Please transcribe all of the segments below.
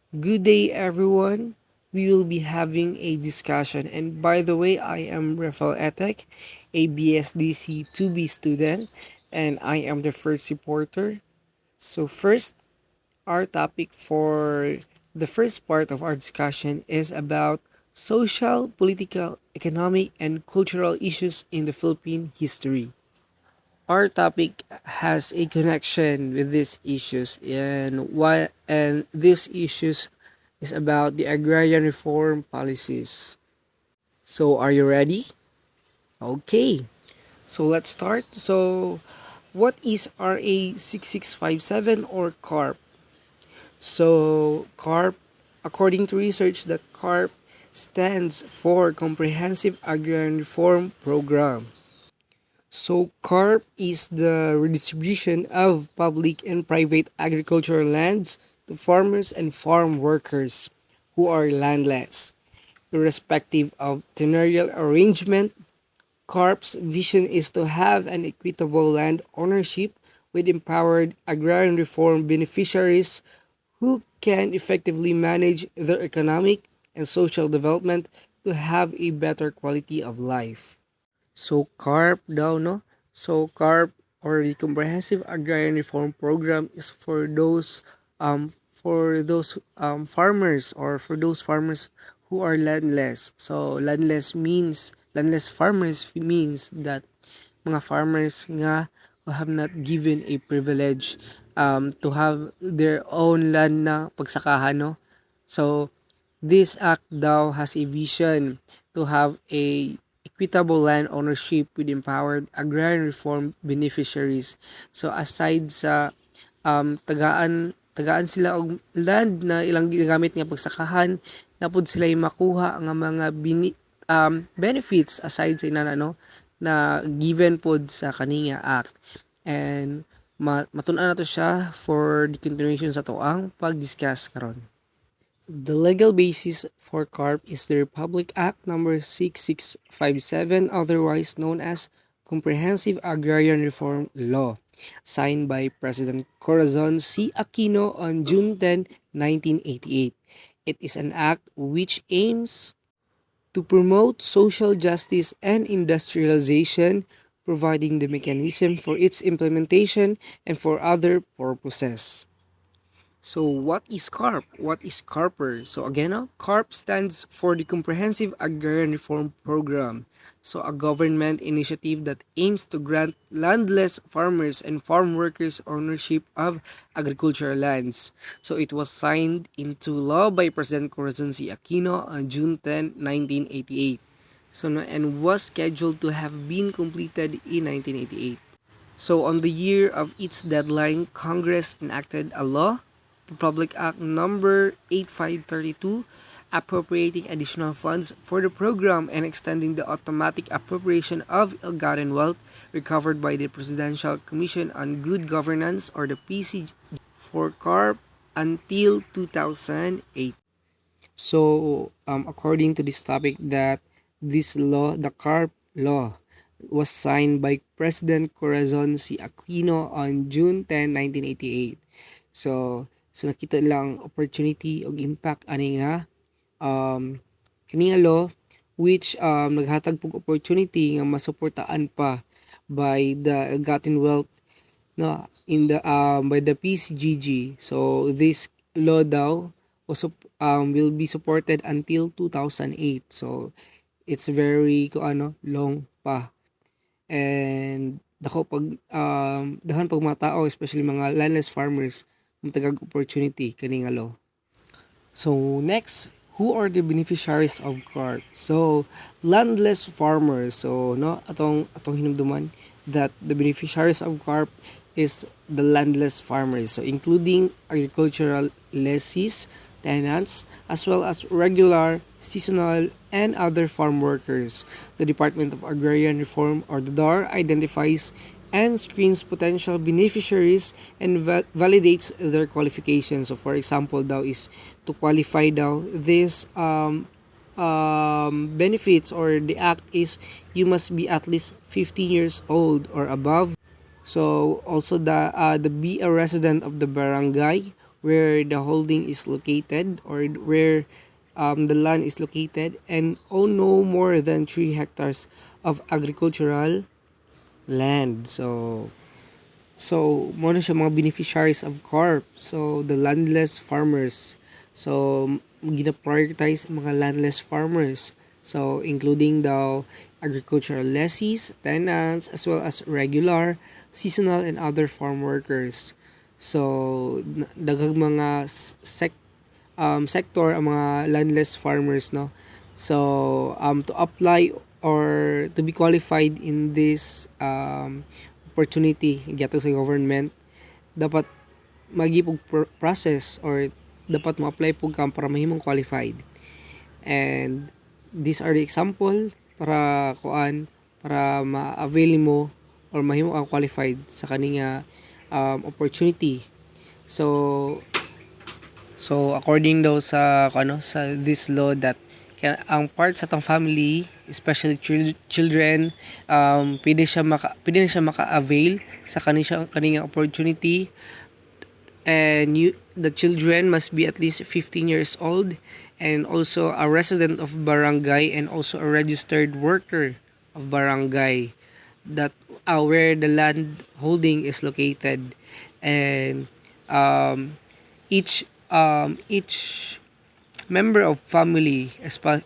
Good day, everyone. We will be having a discussion. And by the way, I am Rafael Etek, a BSDC 2B student, and I am the first reporter. So, first, our topic for the first part of our discussion is about social, political, economic, and cultural issues in the Philippine history. Our topic has a connection with these issues, and these issues is about the agrarian reform policies. So are you ready? Okay. So let's start. So what is RA 6657 or CARP? So CARP, according to research, that CARP stands for Comprehensive Agrarian Reform Program. So CARP is the redistribution of public and private agricultural lands to farmers and farm workers who are landless. Irrespective of tenurial arrangement, CARP's vision is to have an equitable land ownership with empowered agrarian reform beneficiaries who can effectively manage their economic and social development to have a better quality of life. So CARP daw, no? So CARP or the Comprehensive Agrarian Reform Program is for those farmers or for those farmers who are landless. So landless farmers means that mga farmers nga who have not given a privilege to have their own land na pagsakahan, no? So this act daw has a vision to have a equitable land ownership with empowered agrarian reform beneficiaries. So aside sa tagaan sila og land na ilang ginagamit nga pagsakahan, napud sila makuha nga mga benefits aside sa inana, no, na given pod sa kaniya act. And matun-an na to siya for the continuation sa to ang pag-discuss karon. The legal basis for CARP is the Republic Act number 6657, otherwise known as Comprehensive Agrarian Reform Law, signed by President Corazon C. Aquino on June 10, 1988. It is an act which aims to promote social justice and industrialization, providing the mechanism for its implementation and for other purposes. So what is CARP? What is CARPer? So again, CARP stands for the Comprehensive Agrarian Reform Program. So a government initiative that aims to grant landless farmers and farm workers ownership of agricultural lands. So it was signed into law by President Corazon C. Aquino on June 10, 1988. So and was scheduled to have been completed in 1988. So on the year of its deadline, Congress enacted a law, Republic Act number 8532, appropriating additional funds for the program and extending the automatic appropriation of ill-gotten wealth recovered by the Presidential Commission on Good Governance or the PCG for CARP until 2008. So, according to this topic, that this law, the CARP law, was signed by President Corazon C. Aquino on June 10, 1988. So nakita lang opportunity o impact ani nga kani nga law which naghatag pog opportunity nga masuportaan pa by the ill-gotten wealth, no, in the by the PCGG. So this law daw also will be supported until 2008. So it's very long pa. And dako pag dahan pag mga tao, especially mga landless farmers, matagag opportunity kani nga law. So next, who are the beneficiaries of CARP? So landless farmers. So no, atong hinumduman that the beneficiaries of CARP is the landless farmers. So including agricultural lessees, tenants, as well as regular, seasonal, and other farm workers. The Department of Agrarian Reform or the DAR identifies and screens potential beneficiaries and validates their qualifications. So for example daw is to qualify daw this benefits or the act is you must be at least 15 years old or above. So also the be a resident of the barangay where the holding is located, or where the land is located, and own no more than 3 hectares of agricultural land. So mo na siya mga beneficiaries of CORP. So the landless farmers. So gina-prioritize ang mga landless farmers. So including the agricultural lessees, tenants, as well as regular, seasonal, and other farm workers. So daghang mga sector ang mga landless farmers, no. So to apply or to be qualified in this opportunity gato sa government, dapat magipog process, or dapat mo-apply po ka para mahimong qualified. And these are the example para ma-avail mo or mahimo kang qualified sa kaninga opportunity. So according daw sa sa this law, that ang part sa tong family, especially children, pwede na siya maka-avail sa kaninga opportunity. And the children must be at least 15 years old, and also a resident of barangay, and also a registered worker of barangay, that where the land holding is located. And each member of family,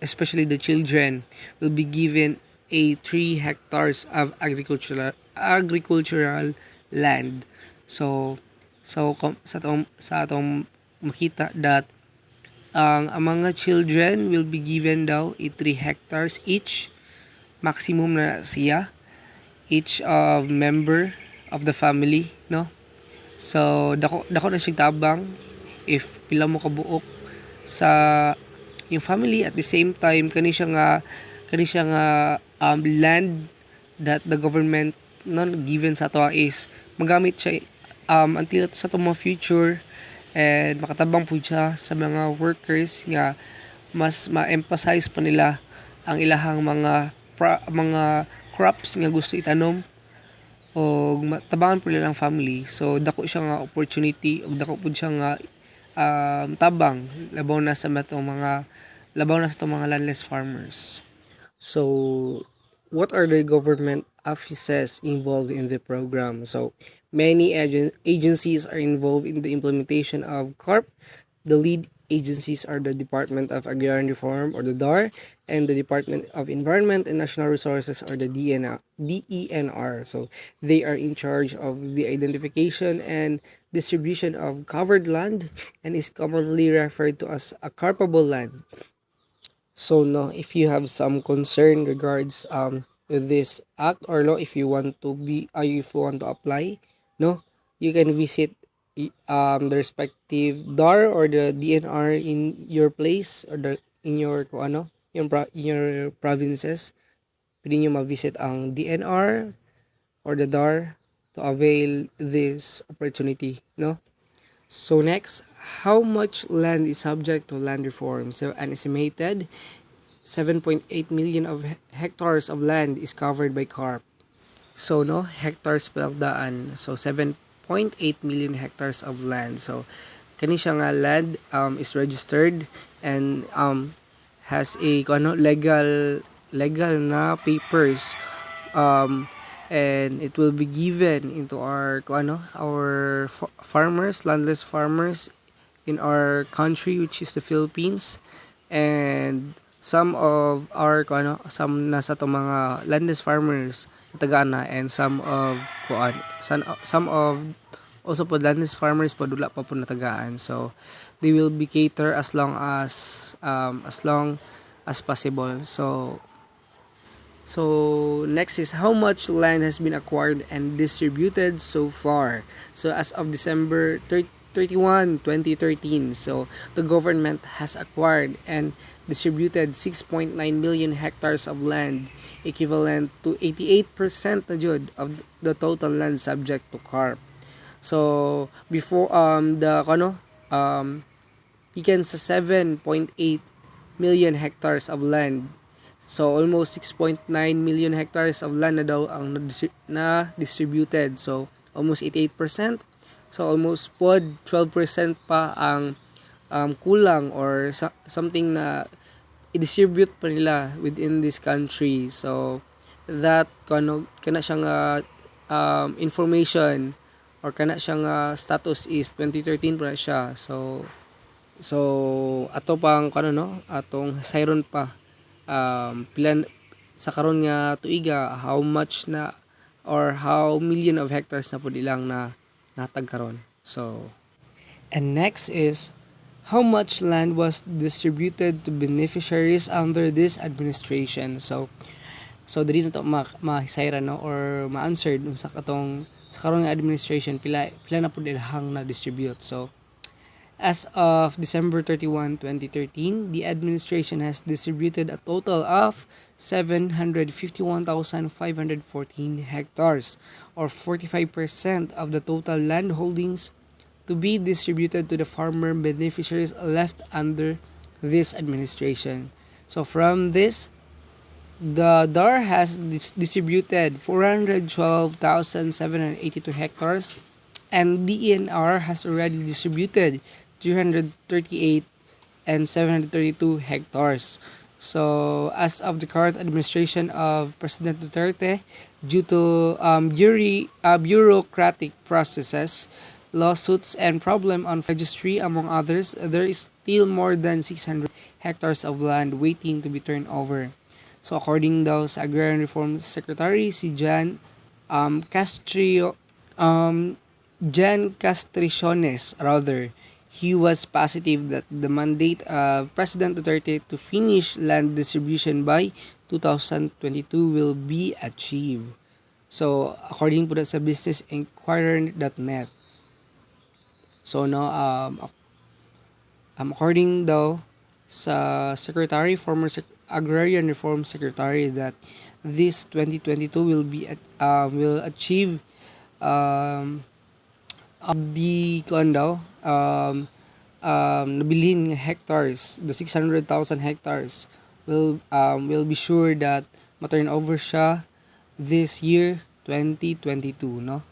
especially the children, will be given a 3 hectares of agricultural land. So sa atong makita that ang mga children will be given daw a 3 hectares each, maximum na siya, each of member of the family, no. So dako na siya tabang if pila mo kabuok sa yung family. At the same time, kani siya nga land that the government given sa ato is magamit siya until sa ato mga future, and makatabang po siya sa mga workers nga mas ma-emphasize pa nila ang ilahang mga crops nga gusto itanom, o matabangan po nila ang family. So dako siya nga opportunity, o dako po siya nga tabang labaw na sa mga landless farmers. So what are the government offices involved in the program? So many agencies are involved in the implementation of CORP. The lead agencies are the Department of Agrarian Reform, or the DAR, and the Department of Environment and National Resources, or the DENR. So they are in charge of the identification and distribution of covered land, and is commonly referred to as a carpable land. So no, if you have some concern regards with this act or law, if you want to apply, no, you can visit the respective DAR or the DNR in your place, or in your in your provinces. Pwede nyo ma-visit ang DNR or the DAR to avail this opportunity, no. So next, how much land is subject to land reform? So an estimated 7.8 million of hectares of land is covered by CORP. So no, hectares pelagdaan. So 7.8 million hectares of land. So kani siya nga land is registered, and has a legal na papers, and it will be given into our farmers, landless farmers in our country, which is the Philippines. And some of nasa to mga landless farmers tagaan na, and some of also po landless farmers po dula pa po natagaan. So they will be cater as long as possible. So next is how much land has been acquired and distributed so far. So as of December 31, 2013, so the government has acquired and distributed 6.9 million hectares of land, equivalent to 88% na jud of the total land subject to CORP. So before ikan sa 7.8 million hectares of land. So almost 6.9 million hectares of land na daw ang na distributed. So almost 88%. So almost pod 12% pa ang kulang or something na i-distribute pa nila within this country. So that kana siyang information or kana siyang status is 2013 pa na siya. So ato pang atong sayron pa pilan sa karon nga tuiga how much na or how million of hectares na pud ilang na natag karon. So and next is how much land was distributed to beneficiaries under this administration. So diri na to mahisayran no or ma-answered sa katong sa karon nga administration pila na pud ilahang na distribute. So as of December 31, 2013, the administration has distributed a total of 751,514 hectares or 45% of the total land holdings to be distributed to the farmer beneficiaries left under this administration. So from this, the DAR has distributed 412,782 hectares and DENR has already distributed 338 and 732 hectares. So as of the current administration of President Duterte, due to bureaucratic processes, lawsuits, and problem on registry, among others, there is still more than 600 hectares of land waiting to be turned over. So according daw sa Agrarian Reform Secretary, si Castrio, Jan Castriciones, he was positive that the mandate of President Duterte to finish land distribution by 2022 will be achieved. So according po sa businessinquirer.net. So no, according daw sa former Agrarian Reform Secretary, that this 2022 will achieve the nabilin hectares, the 600,000 hectares will be sure that ma-turn over siya this year 2022, no?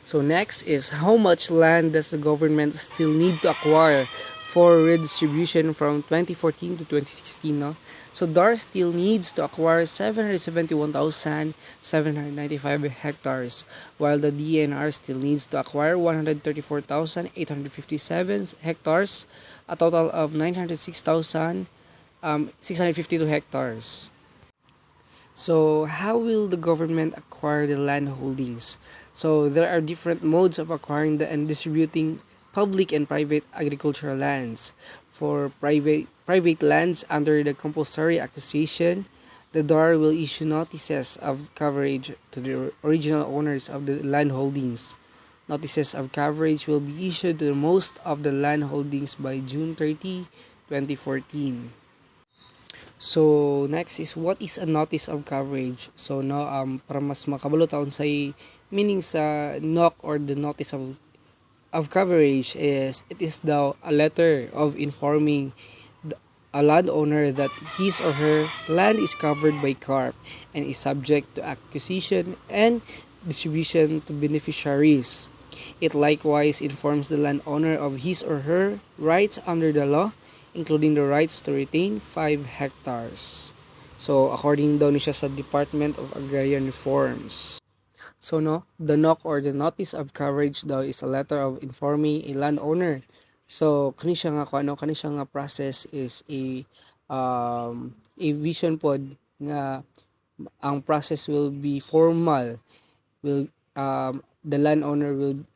So next is how much land does the government still need to acquire for redistribution from 2014 to 2016, no? So DAR still needs to acquire 771,795 hectares, while the DNR still needs to acquire 134,857 hectares, a total of 906,652 hectares. So how will the government acquire the land holdings? So there are different modes of acquiring and distributing public and private agricultural lands. For private lands under the compulsory acquisition, the DAR will issue notices of coverage to the original owners of the land holdings. Notices of coverage will be issued to most of the land holdings by June 30, 2014. So next is what is a notice of coverage. So no para mas makabalo taon sa meaning sa NOC or the notice of coverage is it is a letter of informing a landowner that his or her land is covered by CARP and is subject to acquisition and distribution to beneficiaries. It likewise informs the landowner of his or her rights under the law, including the rights to retain 5 hectares. So according daw ni siya sa Department of Agrarian Reforms. So no, the NOC or the notice of coverage daw is a letter of informing a landowner. So kani siya nga process is a vision pod nga ang process will be formal. The landowner will